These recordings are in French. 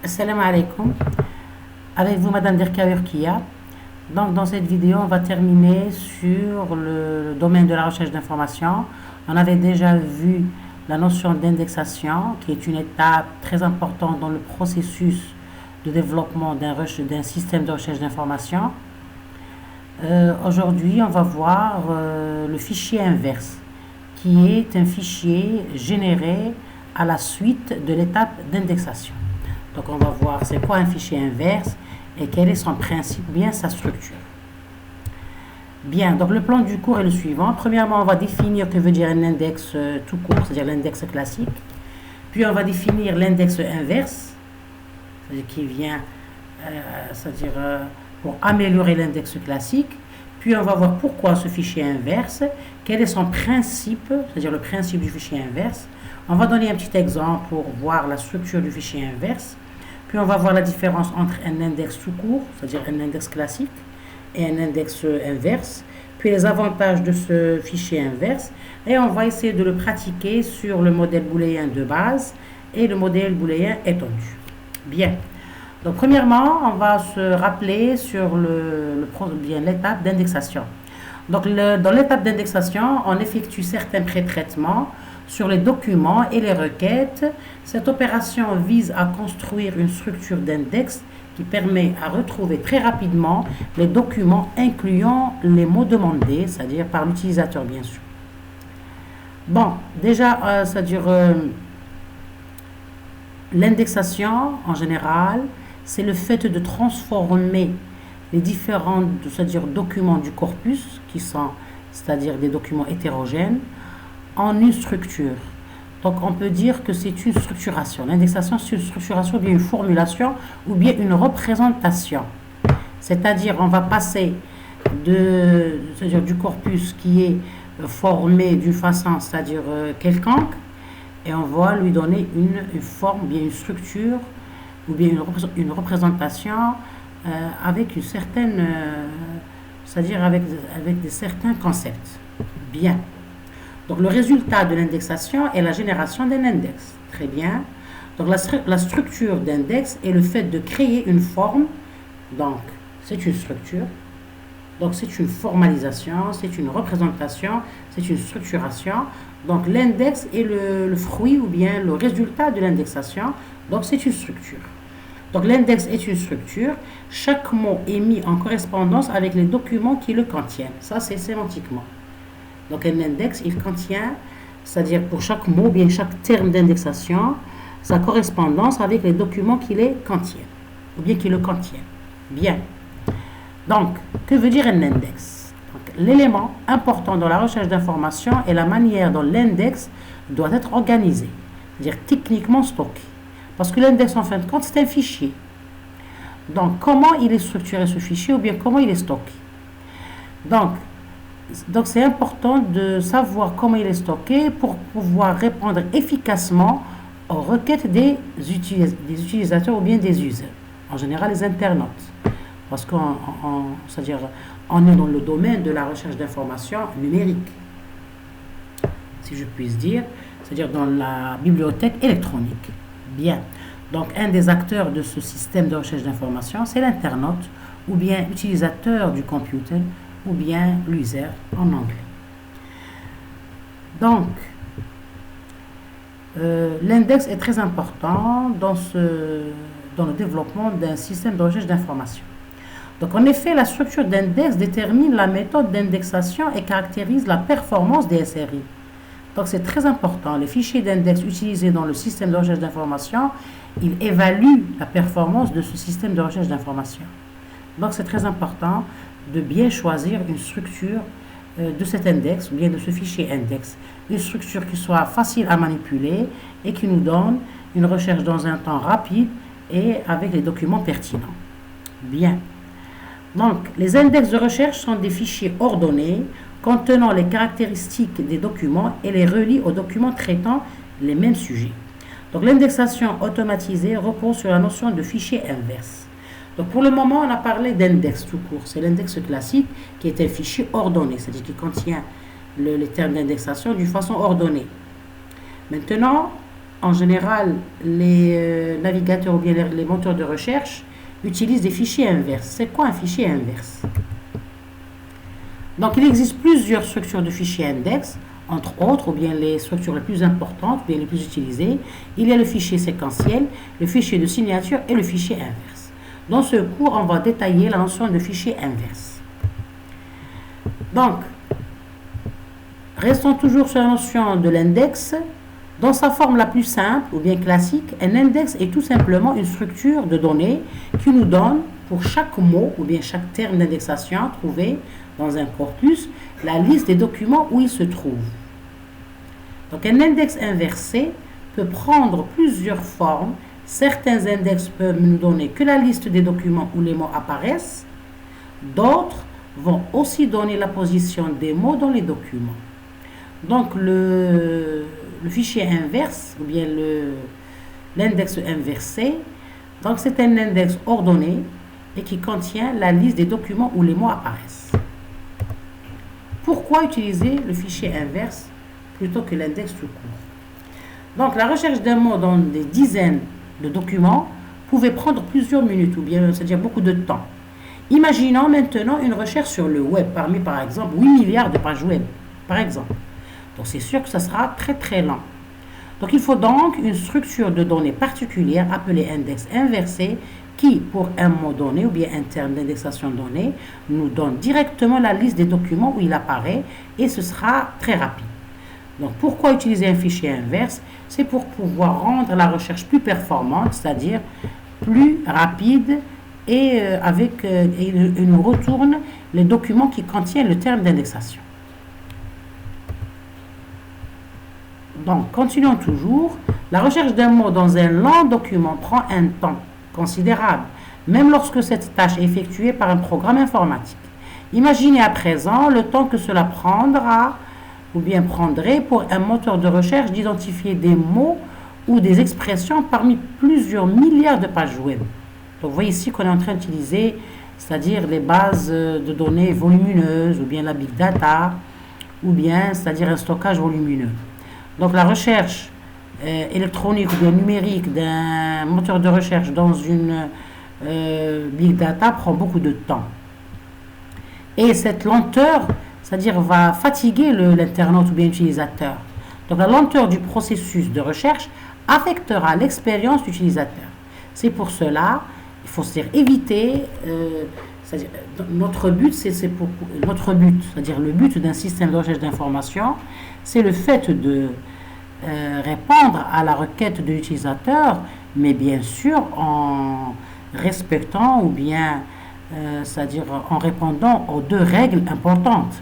Assalamu alaikum. Avec vous, Madame Derkaoui Kia. Donc, dans cette vidéo, on va terminer sur le domaine de la recherche d'informations. On avait déjà vu la notion d'indexation, qui est une étape très importante dans le processus de développement d'un système de recherche d'informations. Aujourd'hui, on va voir le fichier inverse, qui est un fichier généré à la suite de l'étape d'indexation. Donc, on va voir c'est quoi un fichier inverse et quel est son principe, bien sa structure. Bien, donc le plan du cours est le suivant. Premièrement, on va définir que veut dire un index tout court, c'est-à-dire l'index classique. Puis, on va définir l'index inverse, c'est-à-dire qui vient, pour améliorer l'index classique. Puis, on va voir pourquoi ce fichier inverse, quel est son principe, c'est-à-dire le principe du fichier inverse. On va donner un petit exemple pour voir la structure du fichier inverse. Puis on va voir la différence entre un index tout court, c'est-à-dire un index classique, et un index inverse. Puis les avantages de ce fichier inverse. Et on va essayer de le pratiquer sur le modèle booléen de base et le modèle booléen étendu. Bien. Donc premièrement, on va se rappeler sur l'étape d'indexation. Donc dans l'étape d'indexation, on effectue certains pré-traitements sur les documents et les requêtes. Cette opération vise à construire une structure d'index qui permet à retrouver très rapidement les documents incluant les mots demandés, c'est-à-dire par l'utilisateur bien sûr. Bon, déjà, l'indexation en général, c'est le fait de transformer les différents, c'est-à-dire documents du corpus, qui sont, c'est-à-dire des documents hétérogènes, en une structure. Donc on peut dire que c'est une structuration. L'indexation, c'est une structuration, ou bien une formulation, ou bien une représentation. C'est-à-dire on va passer du corpus qui est formé d'une façon, c'est-à-dire quelconque, et on va lui donner une forme, bien une structure, ou bien une représentation avec une certaine, c'est-à-dire avec certains concepts. Bien. Donc, le résultat de l'indexation est la génération d'un index. Très bien. Donc, la structure d'index est le fait de créer une forme. Donc, c'est une structure. Donc, c'est une formalisation, c'est une représentation, c'est une structuration. Donc, l'index est le fruit ou bien le résultat de l'indexation. Donc, c'est une structure. Donc, l'index est une structure. Chaque mot est mis en correspondance avec les documents qui le contiennent. Ça, c'est sémantiquement. Donc, un index, il contient, c'est-à-dire pour chaque mot, bien chaque terme d'indexation, sa correspondance avec les documents qui les contiennent, ou bien qui le contiennent. Bien. Donc, que veut dire un index? L'élément important dans la recherche d'informations est la manière dont l'index doit être organisé, c'est-à-dire techniquement stocké. Parce que l'index, en fin de compte, c'est un fichier. Donc, comment il est structuré ce fichier, ou bien comment il est stocké? Donc, c'est important de savoir comment il est stocké pour pouvoir répondre efficacement aux requêtes des utilisateurs ou bien des users. En général, les internautes. Parce c'est-à-dire, on est dans le domaine de la recherche d'informations numérique, si je puis dire, c'est-à-dire dans la bibliothèque électronique. Bien. Donc, un des acteurs de ce système de recherche d'informations, c'est l'internaute ou bien l'utilisateur du computer ou bien l'user en anglais. Donc, l'index est très important dans le développement d'un système de recherche d'information. Donc, en effet, la structure d'index détermine la méthode d'indexation et caractérise la performance des SRI. Donc, c'est très important. Les fichiers d'index utilisés dans le système de recherche d'information, ils évaluent la performance de ce système de recherche d'information. Donc, c'est très important de bien choisir une structure de cet index ou bien de ce fichier index. Une structure qui soit facile à manipuler et qui nous donne une recherche dans un temps rapide et avec les documents pertinents. Bien. Donc, les index de recherche sont des fichiers ordonnés contenant les caractéristiques des documents et les relient aux documents traitant les mêmes sujets. Donc, l'indexation automatisée repose sur la notion de fichier inverse. Donc, pour le moment, on a parlé d'index tout court. C'est l'index classique qui est un fichier ordonné, c'est-à-dire qui contient les termes d'indexation d'une façon ordonnée. Maintenant, En général, les navigateurs ou bien les moteurs de recherche utilisent des fichiers inverses. C'est quoi un fichier inverse? Donc, il existe plusieurs structures de fichiers index, entre autres, ou bien les structures les plus importantes, ou bien les plus utilisées. Il y a le fichier séquentiel, le fichier de signature et le fichier inverse. Dans ce cours, on va détailler la notion de fichier inverse. Donc, restons toujours sur la notion de l'index. Dans sa forme la plus simple ou bien classique, un index est tout simplement une structure de données qui nous donne pour chaque mot ou bien chaque terme d'indexation trouvé dans un corpus la liste des documents où il se trouve. Donc un index inversé peut prendre plusieurs formes. Certains index peuvent nous donner que la liste des documents où les mots apparaissent. D'autres vont aussi donner la position des mots dans les documents. Donc le fichier inverse ou bien l'index inversé, donc c'est un index ordonné et qui contient la liste des documents où les mots apparaissent. Pourquoi utiliser le fichier inverse plutôt que l'index tout court? Donc la recherche d'un mot dans des dizaines de documents pouvait prendre plusieurs minutes ou bien c'est-à-dire beaucoup de temps. Imaginons maintenant une recherche sur le web parmi par exemple 8 milliards de pages web par exemple. Donc c'est sûr que ça sera très très lent. Donc il faut donc une structure de données particulière appelée index inversé qui, pour un mot donné ou bien un terme d'indexation donné, nous donne directement la liste des documents où il apparaît et ce sera très rapide. Donc pourquoi utiliser un fichier inverse? C'est pour pouvoir rendre la recherche plus performante, c'est-à-dire plus rapide et il nous retourne les documents qui contiennent le terme d'indexation. Donc, continuons toujours. La recherche d'un mot dans un long document prend un temps considérable, même lorsque cette tâche est effectuée par un programme informatique. Imaginez à présent le temps que cela prendra ou bien prendrait pour un moteur de recherche d'identifier des mots ou des expressions parmi plusieurs milliards de pages web. Donc, vous voyez ici qu'on est en train d'utiliser, c'est-à-dire les bases de données volumineuses ou bien la big data ou bien, c'est-à-dire un stockage volumineux. Donc la recherche électronique ou bien numérique d'un moteur de recherche dans une big data prend beaucoup de temps. Et cette lenteur, c'est-à-dire va fatiguer l'internaute ou bien l'utilisateur. Donc la lenteur du processus de recherche affectera l'expérience d'utilisateur. C'est pour cela, il faut se dire éviter, notre but, c'est-à-dire le but d'un système de recherche d'information, c'est le fait de répondre à la requête de l'utilisateur, mais bien sûr en respectant ou bien, c'est-à-dire en répondant aux deux règles importantes.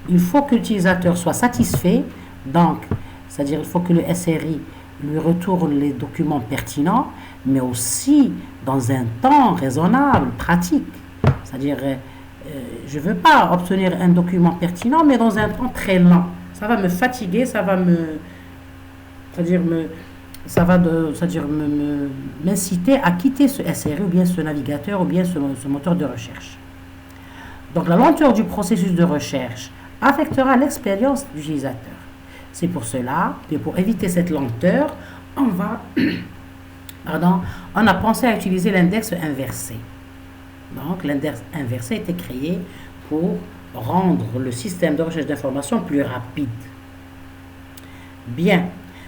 Il faut que l'utilisateur soit satisfait, donc, c'est-à-dire il faut que le SRI lui retourne les documents pertinents, mais aussi dans un temps raisonnable, pratique. C'est-à-dire, je ne veux pas obtenir un document pertinent, mais dans un temps très lent. Ça va me fatiguer, ça va m'inciter à quitter ce SRI ou bien ce navigateur ou bien ce moteur de recherche. Donc, la lenteur du processus de recherche affectera l'expérience de l'utilisateur. C'est pour cela que pour éviter cette lenteur, on a pensé à utiliser l'index inversé. Donc, l'index inversé a été créé pour rendre le système de recherche d'information plus rapide. Bien,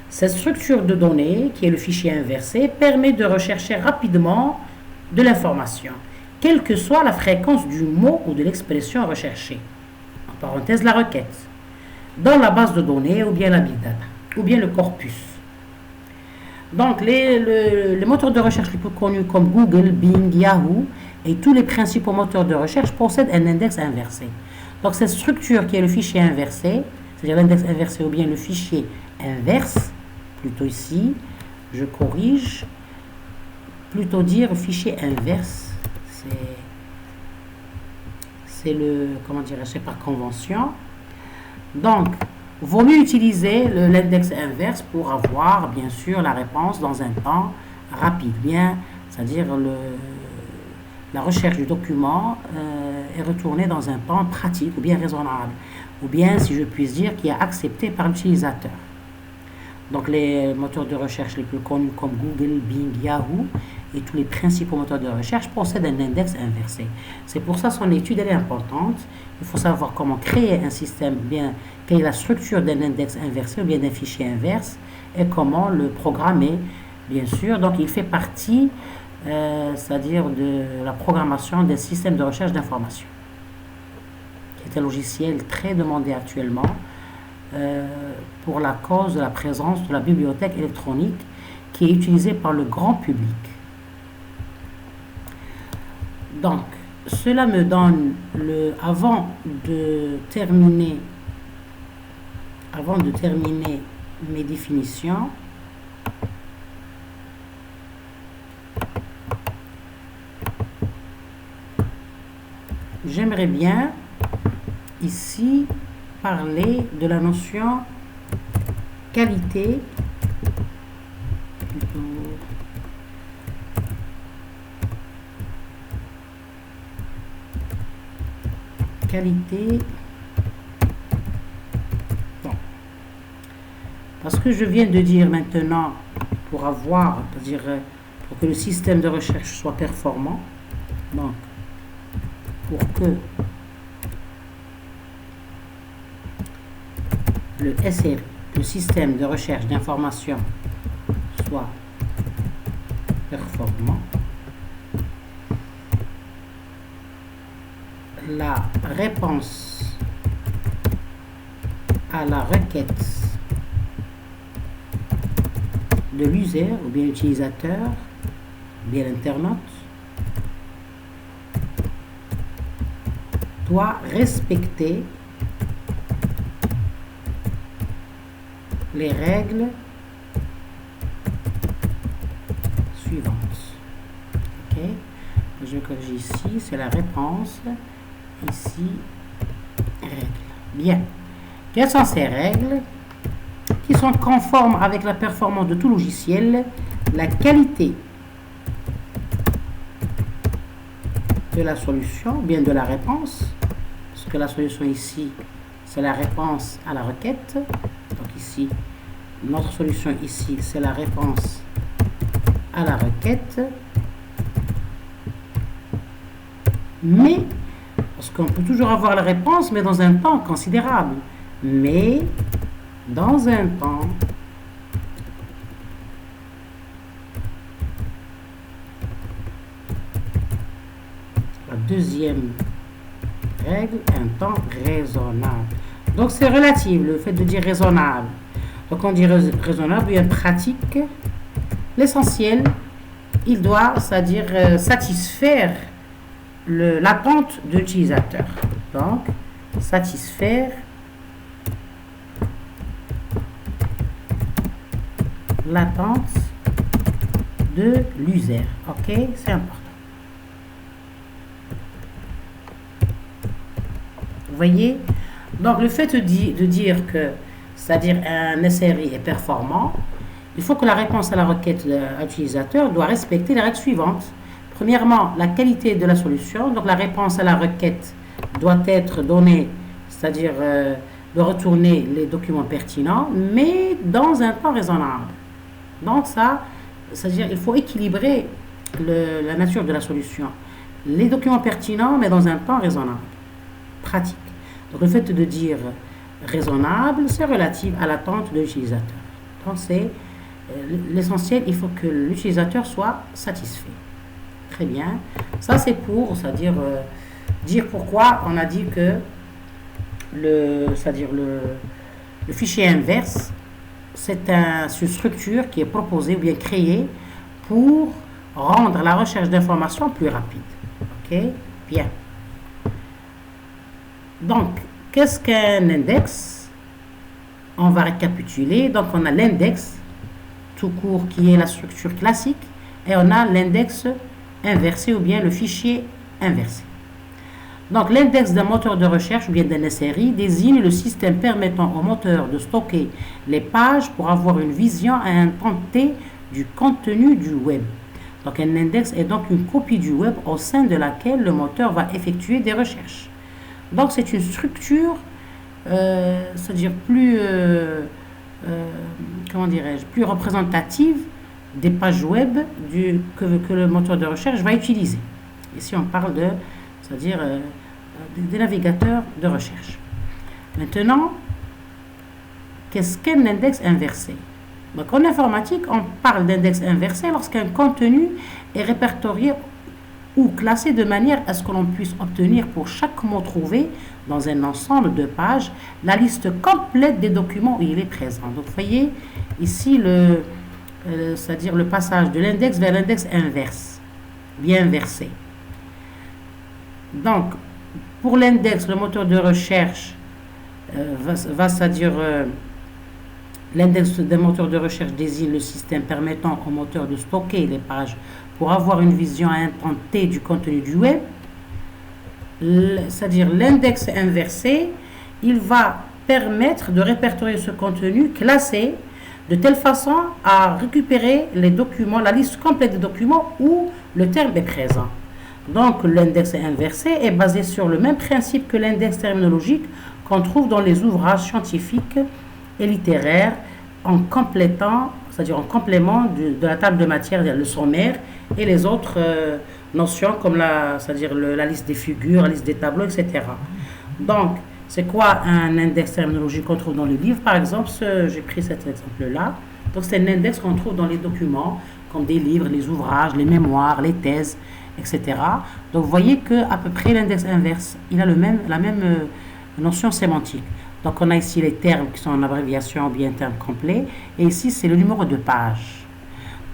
cette structure de données, qui est le fichier inversé, permet de rechercher rapidement de l'information, quelle que soit la fréquence du mot ou de l'expression recherchée. En parenthèse, la requête. Dans la base de données ou bien la big data, ou bien le corpus. Donc, les moteurs de recherche les plus connus comme Google, Bing, Yahoo et tous les principaux moteurs de recherche possèdent un index inversé. Donc, cette structure qui est le fichier inversé, c'est-à-dire l'index inversé ou bien le fichier inverse, plutôt ici, je corrige, plutôt dire fichier inverse, c'est c'est par convention. Donc, vaut mieux utiliser l'index inverse pour avoir, bien sûr, la réponse dans un temps rapide. Bien, c'est-à-dire la recherche du document est retournée dans un temps pratique ou bien raisonnable, ou bien, si je puis dire, qui est accepté par l'utilisateur. Donc les moteurs de recherche les plus connus comme Google, Bing, Yahoo et tous les principaux moteurs de recherche possèdent un index inversé. C'est pour ça que son étude elle est importante. Il faut savoir comment créer un système, bien quelle est la structure d'un index inversé ou bien d'un fichier inverse et comment le programmer, bien sûr. Donc il fait partie, c'est-à-dire de la programmation d'un système de recherche d'information, qui est un logiciel très demandé actuellement pour la cause de la présence de la bibliothèque électronique qui est utilisée par le grand public. Donc, cela me donne avant de terminer mes définitions, j'aimerais bien ici parler de la notion qualité, bon. Parce que je viens de dire maintenant, pour que le système de recherche soit performant, donc pour que le SRI, le système de recherche d'information, soit performant, la réponse à la requête de l'user ou bien l'utilisateur, bien l'internaute, doit respecter les règles suivantes. Ok, je corrige ici, c'est la réponse. Ici, règles. Bien. Quelles sont ces règles qui sont conformes avec la performance de tout logiciel, la qualité de la solution, bien de la réponse, parce que la solution ici, c'est la réponse à la requête. Donc ici, notre solution ici, c'est la réponse à la requête. Mais, parce qu'on peut toujours avoir la réponse, mais dans un temps considérable. Mais, dans un temps la deuxième règle, un temps raisonnable. Donc c'est relatif, le fait de dire raisonnable. Donc on dit raisonnable, bien pratique. L'essentiel, il doit, c'est-à-dire satisfaire l'attente de l'utilisateur. Donc, satisfaire l'attente de l'user. Ok, c'est important. Vous voyez? Donc, le fait de dire que, c'est-à-dire un SRI est performant, il faut que la réponse à la requête de l'utilisateur doit respecter les règles suivantes. Premièrement, la qualité de la solution. Donc, la réponse à la requête doit être donnée, c'est-à-dire de retourner les documents pertinents, mais dans un temps raisonnable. Donc, ça, c'est-à-dire il faut équilibrer la nature de la solution. Les documents pertinents, mais dans un temps raisonnable. Pratique. Donc, le fait de dire raisonnable, c'est relatif à l'attente de l'utilisateur. Donc, c'est l'essentiel, il faut que l'utilisateur soit satisfait. Très bien. Ça, c'est pour, c'est-à-dire dire pourquoi on a dit que le fichier inverse, c'est une structure qui est proposée ou bien créée pour rendre la recherche d'informations plus rapide. Ok? Bien. Donc, qu'est-ce qu'un index? On va récapituler. Donc, on a l'index, tout court, qui est la structure classique, et on a l'index inversé ou bien le fichier inversé. Donc, l'index d'un moteur de recherche ou bien d'un SRI désigne le système permettant au moteur de stocker les pages pour avoir une vision à un temps T du contenu du web. Donc, un index est donc une copie du web au sein de laquelle le moteur va effectuer des recherches. Donc, c'est une structure, c'est-à-dire plus comment dirais-je, plus représentative des pages web que le moteur de recherche va utiliser. Ici, on parle c'est-à-dire des navigateurs de recherche. Maintenant, qu'est-ce qu'un index inversé? Donc, en informatique, on parle d'index inversé lorsqu'un contenu est répertorié ou classé de manière à ce que l'on puisse obtenir pour chaque mot trouvé dans un ensemble de pages la liste complète des documents où il est présent. Donc, vous voyez ici c'est-à-dire le passage de l'index vers l'index inverse, bien inversé. Donc, pour l'index, le moteur de recherche c'est-à-dire l'index d'un moteur de recherche désigne le système permettant au moteur de stocker les pages pour avoir une vision à un temps T du contenu du web. C'est-à-dire l'index inversé, il va permettre de répertorier ce contenu classé de telle façon à récupérer les documents, la liste complète des documents où le terme est présent. Donc l'index inversé est basé sur le même principe que l'index terminologique qu'on trouve dans les ouvrages scientifiques et littéraires en complétant, c'est-à-dire en complément de la table de matière, le sommaire et les autres notions comme c'est-à-dire la liste des figures, la liste des tableaux, etc. Donc, c'est quoi un index terminologique qu'on trouve dans les livres? Par exemple, j'ai pris cet exemple-là. Donc, c'est un index qu'on trouve dans les documents, comme des livres, les ouvrages, les mémoires, les thèses, etc. Donc, vous voyez qu'à peu près l'index inverse, il a la même notion sémantique. Donc, on a ici les termes qui sont en abréviation ou bien termes complets. Et ici, c'est le numéro de page.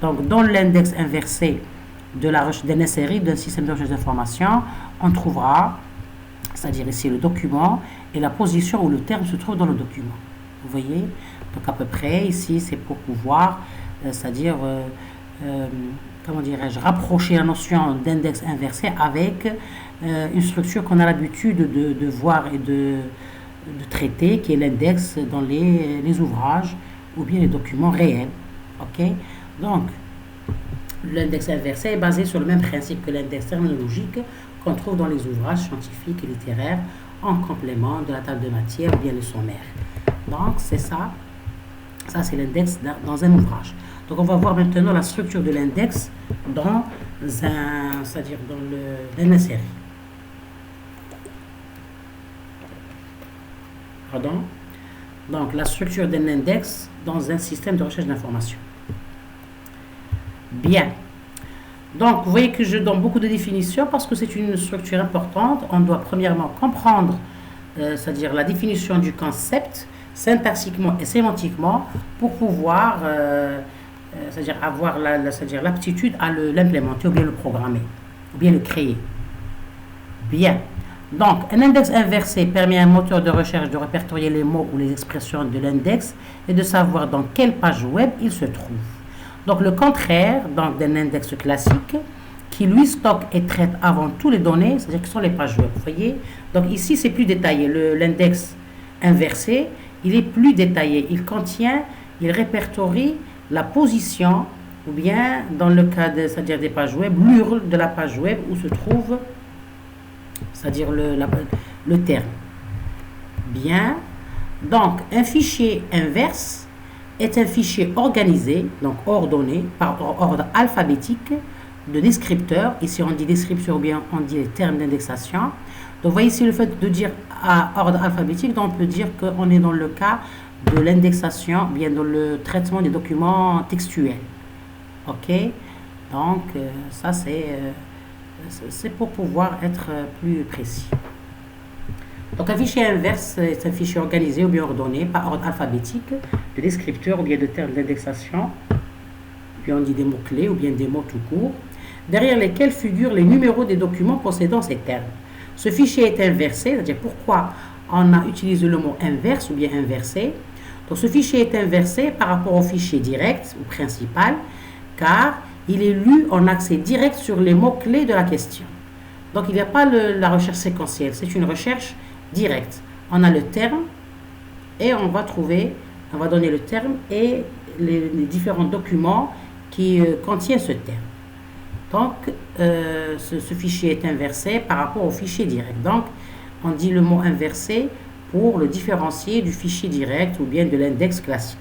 Donc, dans l'index inversé d'un SRI, d'un système de recherche d'information, on trouvera, c'est-à-dire ici le document et la position où le terme se trouve dans le document. Vous voyez? Donc, à peu près, ici, c'est pour pouvoir, c'est-à-dire, comment dirais-je, rapprocher la notion d'index inversé avec une structure qu'on a l'habitude de voir et de traiter, qui est l'index dans les ouvrages ou bien les documents réels. Ok? Donc, l'index inversé est basé sur le même principe que l'index terminologique qu'on trouve dans les ouvrages scientifiques et littéraires en complément de la table de matière ou bien le sommaire. Donc, c'est ça. Ça, c'est l'index dans un ouvrage. Donc, on va voir maintenant la structure de l'index c'est-à-dire dans une série. Pardon. Donc, la structure d'un index dans un système de recherche d'information. Bien. Donc, vous voyez que je donne beaucoup de définitions parce que c'est une structure importante. On doit premièrement comprendre, c'est-à-dire la définition du concept, syntaxiquement et sémantiquement, pour pouvoir, c'est-à-dire avoir c'est-à-dire l'aptitude à l'implémenter ou bien le programmer, ou bien le créer. Bien. Donc, un index inversé permet à un moteur de recherche de répertorier les mots ou les expressions de l'index et de savoir dans quelle page web il se trouve. Donc, le contraire d'un index classique qui, lui, stocke et traite avant tout les données, c'est-à-dire que ce sont les pages web. Vous voyez? Donc, ici, c'est plus détaillé. L'index inversé, il est plus détaillé. Il répertorie la position, ou bien, dans le cas c'est-à-dire des pages web, l'URL de la page web où se trouve, c'est-à-dire le terme. Bien. Donc, un fichier inverse est un fichier organisé, donc ordonné, par ordre alphabétique de descripteurs. Ici, on dit descripteur ou bien on dit les termes d'indexation. Donc, vous voyez ici le fait de dire à ordre alphabétique, donc on peut dire qu'on est dans le cas de l'indexation, bien dans le traitement des documents textuels. OK? Donc, ça, c'est pour pouvoir être plus précis. Donc, un fichier inverse est un fichier organisé ou bien ordonné par ordre alphabétique de descripteurs ou bien de termes d'indexation, puis on dit des mots-clés ou bien des mots tout court, derrière lesquels figurent les numéros des documents possédant ces termes. Ce fichier est inversé, c'est-à-dire pourquoi on a utilisé le mot inverse ou bien inversé. Donc, ce fichier est inversé par rapport au fichier direct ou principal, car il est lu en accès direct sur les mots-clés de la question. Donc, il n'y a pas la recherche séquentielle, c'est une recherche directe. On a le terme et on va donner le terme et les différents documents qui contiennent ce terme. Donc, ce fichier est inversé par rapport au fichier direct. Donc, on dit le mot inversé pour le différencier du fichier direct ou bien de l'index classique.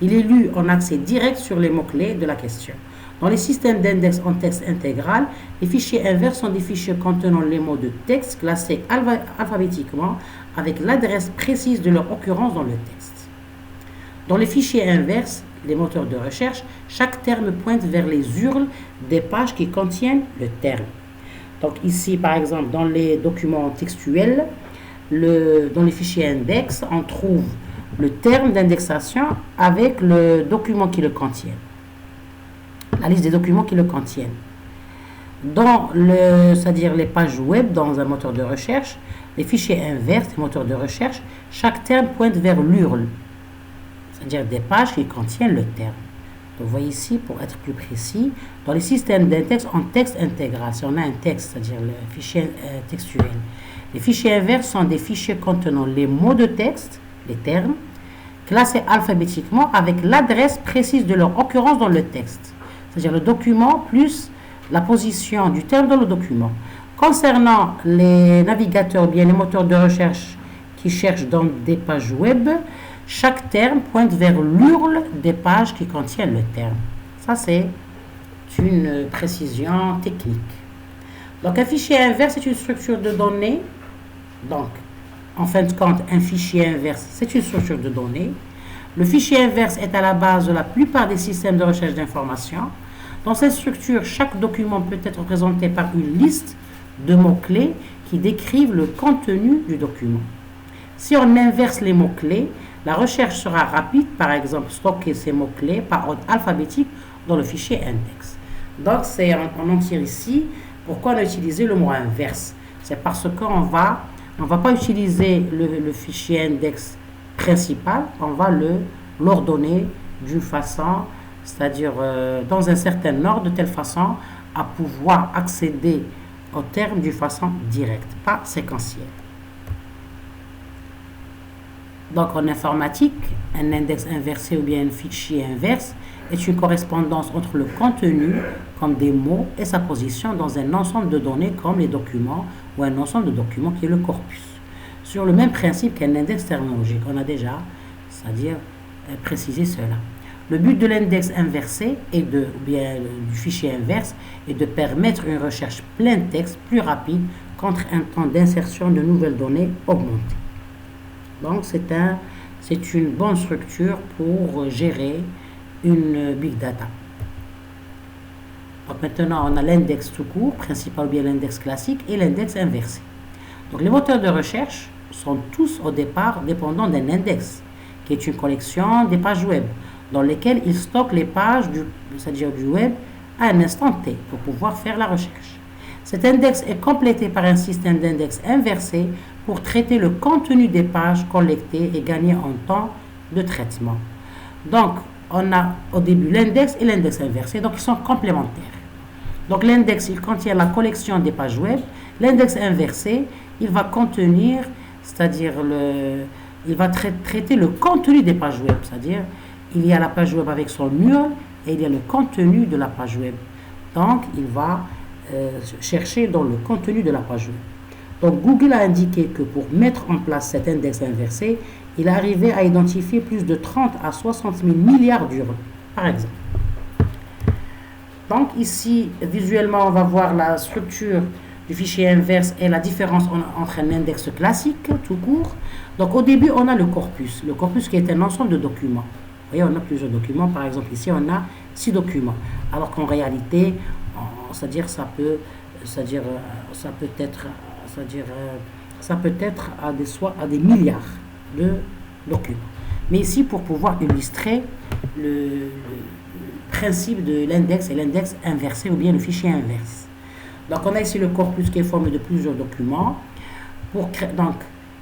Il est lu en accès direct sur les mots-clés de la question. Dans les systèmes d'index en texte intégral, les fichiers inverses sont des fichiers contenant les mots de texte classés alphabétiquement avec l'adresse précise de leur occurrence dans le texte. Dans les fichiers inverses, les moteurs de recherche, chaque terme pointe vers les URL des pages qui contiennent le terme. Donc ici, par exemple, dans les documents textuels, dans les fichiers index, on trouve le terme d'indexation avec le document qui le contient. La liste des documents qui le contiennent. C'est-à-dire les pages web dans un moteur de recherche, les fichiers inverses des moteurs de recherche, chaque terme pointe vers l'URL, c'est-à-dire des pages qui contiennent le terme. Donc, vous voyez ici, pour être plus précis, dans les systèmes d'index en texte intégral, si on a un texte, c'est-à-dire le fichier textuel, les fichiers inverses sont des fichiers contenant les mots de texte, les termes, classés alphabétiquement avec l'adresse précise de leur occurrence dans le texte, c'est-à-dire le document plus la position du terme dans le document. Concernant les navigateurs ou bien les moteurs de recherche qui cherchent dans des pages web, chaque terme pointe vers l'URL des pages qui contiennent le terme. Ça, c'est une précision technique. Donc, un fichier inverse, c'est une structure de données. Donc, en fin de compte, un fichier inverse, c'est une structure de données. Le fichier inverse est à la base de la plupart des systèmes de recherche d'informations. Dans cette structure, chaque document peut être représenté par une liste de mots-clés qui décrivent le contenu du document. Si on inverse les mots-clés, la recherche sera rapide, par exemple, stocker ces mots-clés par ordre alphabétique dans le fichier index. Donc, on en tire ici pourquoi on a utilisé le mot inverse. C'est parce qu'on va pas utiliser le fichier index principal, on va l'ordonner d'une façon, c'est-à-dire dans un certain ordre, de telle façon à pouvoir accéder au terme d'une façon directe, pas séquentielle. Donc, en informatique, un index inversé ou bien un fichier inverse est une correspondance entre le contenu, comme des mots, et sa position dans un ensemble de données comme les documents ou un ensemble de documents qui est le corpus. Sur le même principe qu'un index terminologique, on a déjà, c'est-à-dire précisé cela. Le but de l'index inversé ou bien du fichier inverse est de permettre une recherche plein texte plus rapide contre un temps d'insertion de nouvelles données augmenté. Donc, c'est une bonne structure pour gérer une big data. Donc, maintenant, on a l'index tout court, principal ou bien l'index classique, et l'index inversé. Donc, les moteurs de recherche sont tous au départ dépendants d'un index, qui est une collection des pages web, dans lesquelles ils stockent les pages c'est-à-dire du web à un instant T pour pouvoir faire la recherche. Cet index est complété par un système d'index inversé pour traiter le contenu des pages collectées et gagner en temps de traitement. Donc, on a au début l'index et l'index inversé, donc ils sont complémentaires. Donc, l'index, il contient la collection des pages web. L'index inversé, il va contenir, c'est-à-dire il va traiter le contenu des pages web, c'est-à-dire il y a la page web avec son URL et il y a le contenu de la page web. Donc, il va chercher dans le contenu de la page web. Donc, Google a indiqué que pour mettre en place cet index inversé, il est arrivé à identifier plus de 30 à 60 000 milliards d'URL, par exemple. Donc, ici, visuellement, on va voir la structure du fichier inverse et la différence entre un index classique, tout court. Donc, au début, on a le corpus qui est un ensemble de documents. Vous voyez, on a plusieurs documents. Par exemple, ici, on a 6 documents. Alors qu'en réalité, c'est-à-dire ça peut être à des milliards de documents. Mais ici, pour pouvoir illustrer le principe de l'index et l'index inversé ou bien le fichier inverse. Donc, on a ici le corpus qui est formé de plusieurs documents. Donc,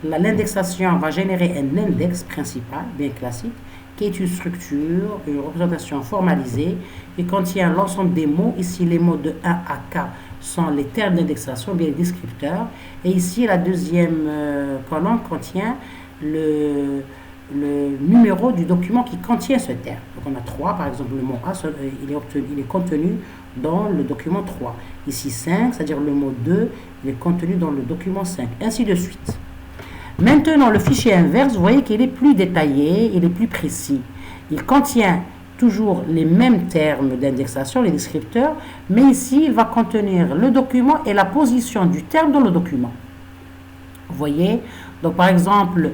l'indexation va générer un index principal, bien classique, qui est une structure, une représentation formalisée qui contient l'ensemble des mots. Ici, les mots de 1 à K sont les termes d'indexation, bien les descripteurs. Et ici, la deuxième colonne contient le numéro du document qui contient ce terme. Donc, on a 3, par exemple, le mot A, il est contenu dans le document 3. Ici, 5, c'est-à-dire le mot 2, il est contenu dans le document 5, ainsi de suite. Maintenant, le fichier inverse, vous voyez qu'il est plus détaillé, il est plus précis. Il contient toujours les mêmes termes d'indexation, les descripteurs, mais ici, il va contenir le document et la position du terme dans le document. Vous voyez? Donc, par exemple,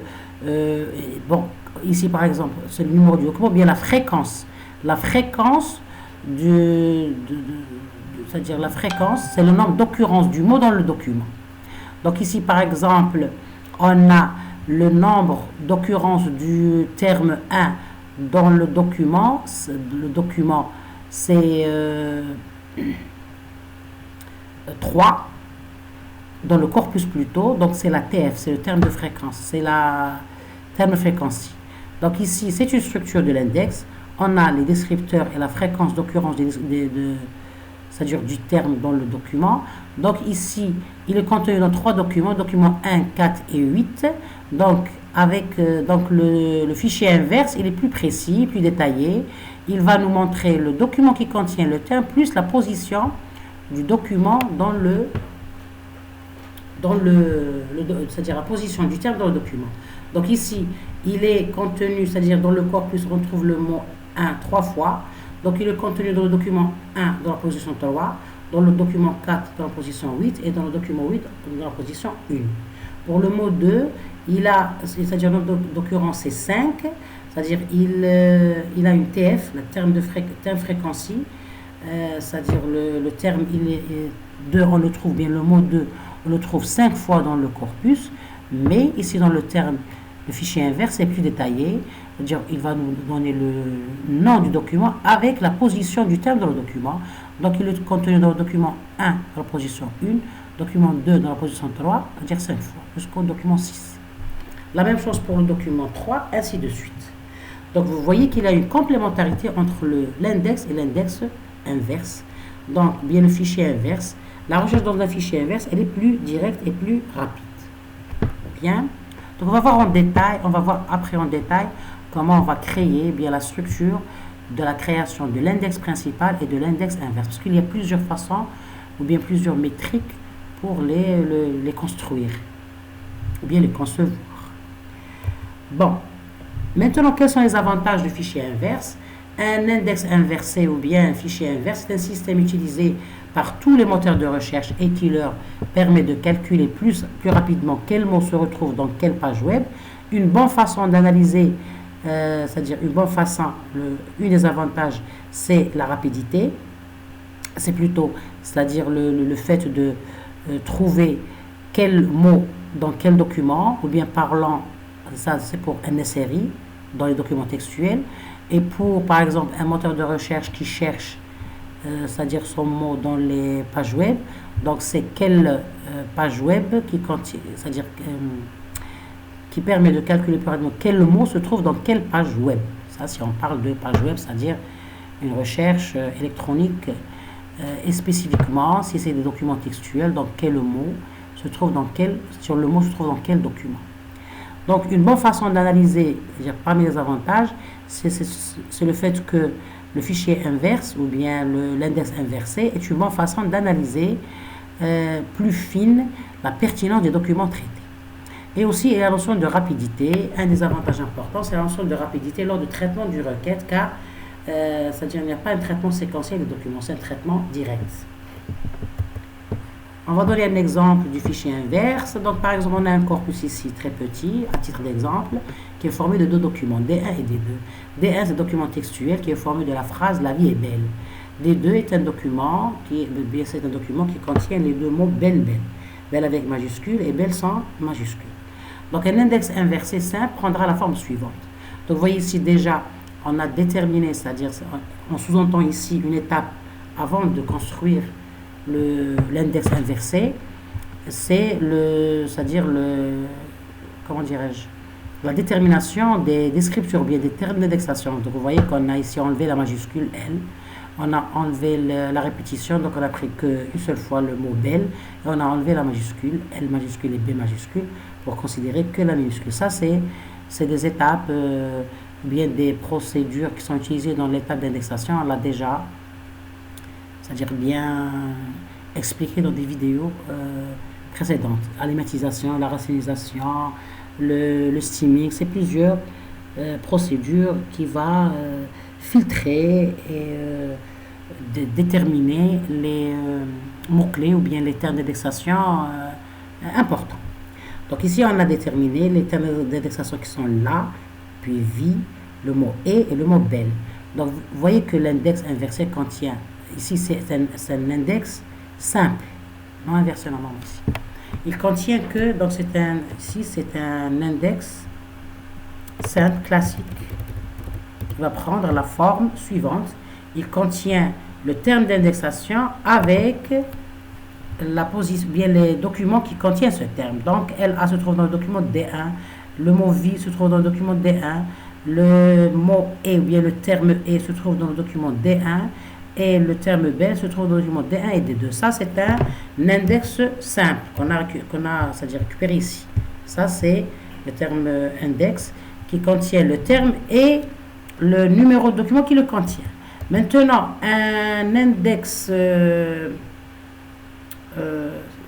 bon, ici, par exemple, c'est le numéro du document, bien la fréquence. La fréquence c'est-à-dire la fréquence, c'est le nombre d'occurrences du mot dans le document. Donc ici, par exemple, on a le nombre d'occurrences du terme 1 dans le document. Le document, c'est 3 dans le corpus plutôt. Donc c'est la TF, c'est le terme de fréquence, c'est la terme de fréquence. Donc ici, c'est une structure de l'index. On a les descripteurs et la fréquence d'occurrence c'est-à-dire du terme dans le document. Donc ici, il est contenu dans 3 documents, documents 1, 4 et 8. Donc avec donc le fichier inverse, il est plus précis, plus détaillé. Il va nous montrer le document qui contient le terme plus la position du document c'est-à-dire la position du terme dans le document. Donc ici, il est contenu, c'est-à-dire dans le corpus, on trouve le mot 1 3 fois. Donc il est contenu dans le document 1 dans la position 3, dans le document 4 dans la position 8 et dans le document 8 dans la position 1. Pour le mot 2, c'est-à-dire notre d'occurrence c'est 5, c'est-à-dire il a une TF, le terme fréquency, c'est-à-dire le terme 2, on le trouve bien, le mot 2, on le trouve 5 fois dans le corpus, mais ici dans le fichier inverse, c'est plus détaillé, c'est-à-dire il va nous donner le nom du document avec la position du terme dans le document. Donc il est contenu dans le document 1 dans la position 1, document 2 dans la position 3, c'est-à-dire 5 fois, jusqu'au document 6. La même chose pour le document 3, ainsi de suite. Donc vous voyez qu'il y a une complémentarité entre l'index et l'index inverse. Donc bien le fichier inverse, la recherche dans un fichier inverse, elle est plus directe et plus rapide. Bien. Donc on va voir après en détail comment on va créer bien la structure de la création de l'index principal et de l'index inverse. Parce qu'il y a plusieurs façons ou bien plusieurs métriques pour les construire ou bien les concevoir. Bon, maintenant quels sont les avantages du fichier inverse? Un index inversé ou bien un fichier inverse, c'est un système utilisé par tous les moteurs de recherche et qui leur permet de calculer plus rapidement quel mot se retrouve dans quelle page web. Une bonne façon d'analyser, c'est-à-dire une bonne façon, un des avantages, c'est la rapidité. C'est plutôt, c'est-à-dire le fait de trouver quel mot dans quel document, ou bien parlant, ça c'est pour un SRI, dans les documents textuels, et pour, par exemple, un moteur de recherche qui cherche c'est-à-dire son mot dans les pages web. Donc c'est quelle page web qui contient, c'est-à-dire qui permet de calculer plus rapidement quel mot se trouve dans quelle page web. Ça, si on parle de page web, c'est-à-dire une recherche électronique et spécifiquement si c'est des documents textuels, donc quel mot se trouve dans le mot se trouve dans quel document. Donc une bonne façon d'analyser, parmi les avantages, c'est le fait que le fichier inverse ou bien l'index inversé est une bonne façon d'analyser plus fine la pertinence des documents traités. Et aussi, il y a la notion de rapidité. Un des avantages importants, c'est la notion de rapidité lors du traitement d'une requête, car c'est-à-dire il n'y a pas un traitement séquentiel des documents, c'est un traitement direct. On va donner un exemple du fichier inverse. Donc, par exemple, on a un corpus ici très petit, à titre d'exemple, qui est formé de deux documents, D1 et D2. D1, c'est un document textuel qui est formé de la phrase « La vie est belle ». D2 est un document qui contient les deux mots « belle, belle ». Belle avec majuscule et belle sans majuscule. Donc, un index inversé simple prendra la forme suivante. Donc, vous voyez ici déjà, on a déterminé, c'est-à-dire, on sous-entend ici une étape avant de construire l'index inversé, c'est comment dirais-je, la détermination des descripteurs, bien des termes d'indexation. Donc vous voyez qu'on a ici enlevé la majuscule L, on a enlevé la répétition, donc on a pris qu'une seule fois le mot belle, et on a enlevé la majuscule, L majuscule et B majuscule, pour considérer que la minuscule. Ça, c'est des étapes, bien des procédures qui sont utilisées dans l'étape d'indexation. On l'a déjà, c'est-à-dire bien expliqué dans des vidéos précédentes. La lemmatisation, la racialisation, le steaming, c'est plusieurs procédure qui va filtrer et déterminer les mots-clés ou bien les termes d'indexation importants. Donc ici, on a déterminé les termes d'indexation qui sont là, puis vie, le mot et le mot belle. Donc vous voyez que l'index inversé contient, ici c'est un index simple, non inversé normalement ici. Il contient que, donc ici c'est un index simple classique qui va prendre la forme suivante. Il contient le terme d'indexation avec la position, bien les documents qui contiennent ce terme. Donc LA se trouve dans le document D1, le mot vie se trouve dans le document D1, le mot et ou bien le terme et se trouve dans le document D1 et le terme belle se trouve dans le document D1 et D2. Ça c'est un index simple qu'on a c'est-à-dire récupéré ici. Ça c'est le terme index qui contient le terme et le numéro de document qui le contient. Maintenant, un index,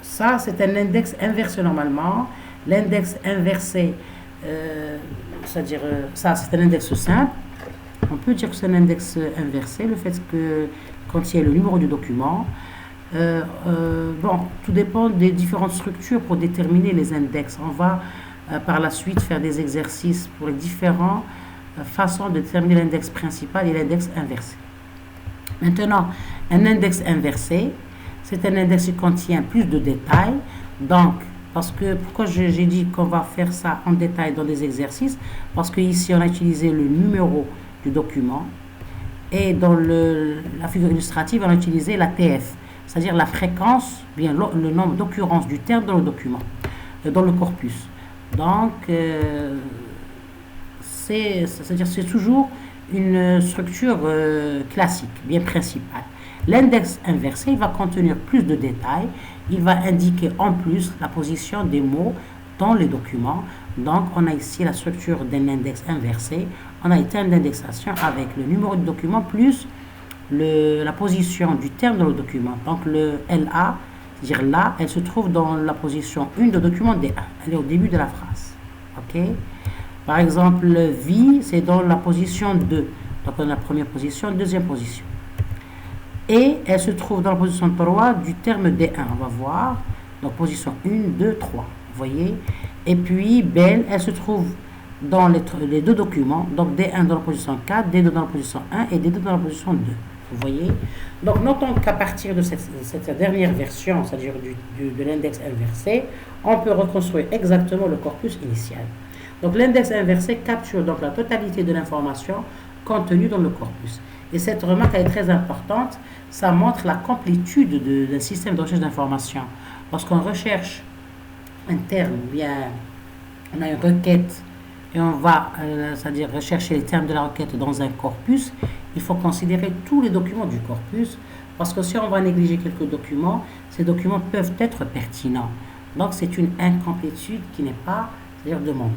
ça c'est un index inversé normalement. L'index inversé, c'est-à-dire ça c'est un index simple. On peut dire que c'est un index inversé, le fait que contient le numéro du document. Bon, tout dépend des différentes structures pour déterminer les index. On va par la suite faire des exercices pour les différentes façons de déterminer l'index principal et l'index inversé. Maintenant, un index inversé, c'est un index qui contient plus de détails. Donc, pourquoi j'ai dit qu'on va faire ça en détail dans des exercices? Parce que ici, on a utilisé le numéro du document et dans la figure illustrative, on a utilisé la TF, c'est-à-dire la fréquence, bien le nombre d'occurrences du terme dans le document, dans le corpus. Donc, c'est toujours une structure classique, bien principale. L'index inversé va contenir plus de détails. Il va indiquer en plus la position des mots dans les documents. Donc, on a ici la structure d'un index inversé. On a les termes d'indexation avec le numéro du document plus la position du terme dans le document. Donc, le LA, c'est-à-dire là, elle se trouve dans la position 1 du document D1. Elle est au début de la phrase. OK? Par exemple, vie, c'est dans la position 2. Donc, on a la première position, deuxième position. Et elle se trouve dans la position 3 du terme D1. On va voir. Donc, position 1, 2, 3. Vous voyez? Et puis, belle, elle se trouve dans les deux documents. Donc, D1 dans la position 4, D2 dans la position 1 et D2 dans la position 2. Vous voyez? Donc, notons qu'à partir de cette dernière version, c'est-à-dire de l'index inversé, on peut reconstruire exactement le corpus initial. Donc, l'index inversé capture donc la totalité de l'information contenue dans le corpus. Et cette remarque est très importante. Ça montre la complétude d'un système de recherche d'information. Lorsqu'on recherche un terme, bien, on a une requête et on va, c'est-à-dire rechercher les termes de la requête dans un corpus, il faut considérer tous les documents du corpus, parce que si on va négliger quelques documents, ces documents peuvent être pertinents. Donc, c'est une incomplétude qui n'est pas, c'est-à-dire demandée.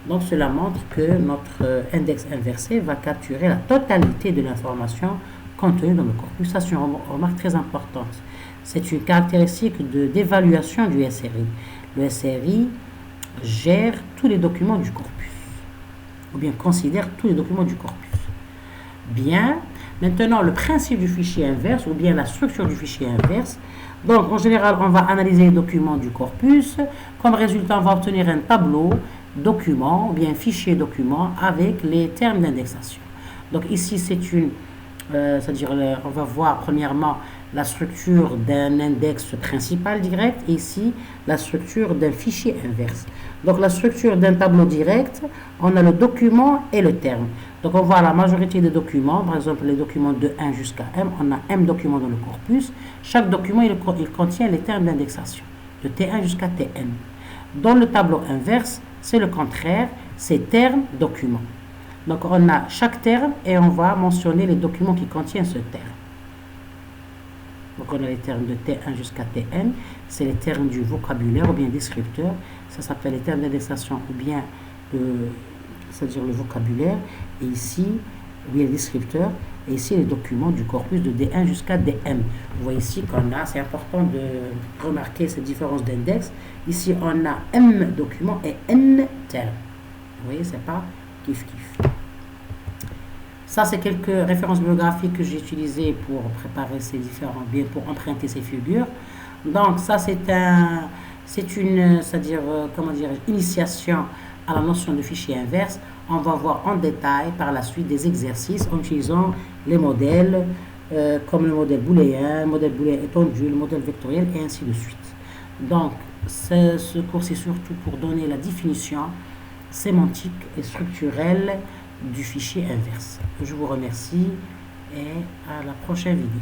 Donc, cela montre que notre index inversé va capturer la totalité de l'information contenue dans le corpus. Ça, c'est une remarque très importante. C'est une caractéristique d'évaluation du SRI. Le SRI gère tous les documents du corpus, ou bien considère tous les documents du corpus. Bien, maintenant, le principe du fichier inverse, ou bien la structure du fichier inverse. Donc, en général, on va analyser les documents du corpus. Comme résultat, on va obtenir un tableau document, ou bien un fichier document avec les termes d'indexation. Donc ici, c'est-à-dire, on va voir premièrement la structure d'un index principal direct, et ici, la structure d'un fichier inverse. Donc la structure d'un tableau direct, on a le document et le terme. Donc on voit la majorité des documents, par exemple les documents de 1 jusqu'à M, on a M documents dans le corpus. Chaque document, il contient les termes d'indexation, de T1 jusqu'à Tn. Dans le tableau inverse, c'est le contraire, c'est terme, document. Donc on a chaque terme et on va mentionner les documents qui contiennent ce terme. Donc on a les termes de T1 jusqu'à Tn, c'est les termes du vocabulaire ou bien descripteur. Ça s'appelle les termes d'indexation ou bien c'est-à-dire le vocabulaire. Et ici, ou bien le descripteur. Et ici les documents du corpus de D1 jusqu'à Dm. Vous voyez ici qu'on a, c'est important de remarquer cette différence d'index. Ici on a M documents et N termes. Vous voyez, c'est pas Kiff kiff. Ça, c'est quelques références bibliographiques que j'ai utilisées pour préparer ces différents, bien pour emprunter ces figures. Donc, ça, c'est une, c'est-à-dire, comment dire, initiation à la notion de fichier inverse. On va voir en détail par la suite des exercices en utilisant les modèles, comme le modèle booléen étendu, le modèle vectoriel et ainsi de suite. Donc, ce cours, c'est surtout pour donner la définition sémantique et structurelle du fichier inverse. Je vous remercie et à la prochaine vidéo.